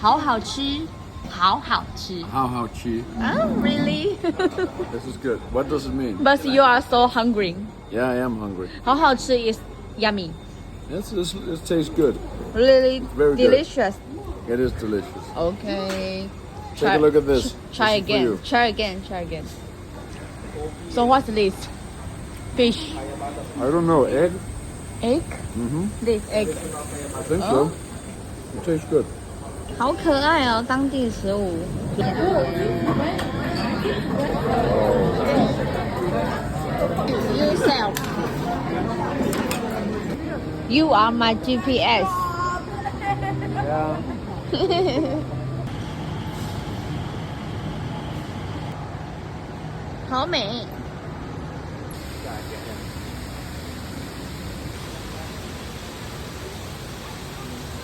好好吃，好好吃。How cheap? Really? This is good. What does it mean? But you are so hungry. Yeah, I am hungry. 好好吃 is yummy. This tastes good. Really Very good. delicious. It is delicious. Okay. Take a look at this. Try This is for again. you. Try again. Try again. So what's this? Fish. I don't know. Egg? Egg? Mm-hmm. This egg. I think so. It tastes good. 好可爱哦，当地食物。Yourself. You are my GPS. Yeah. 好美。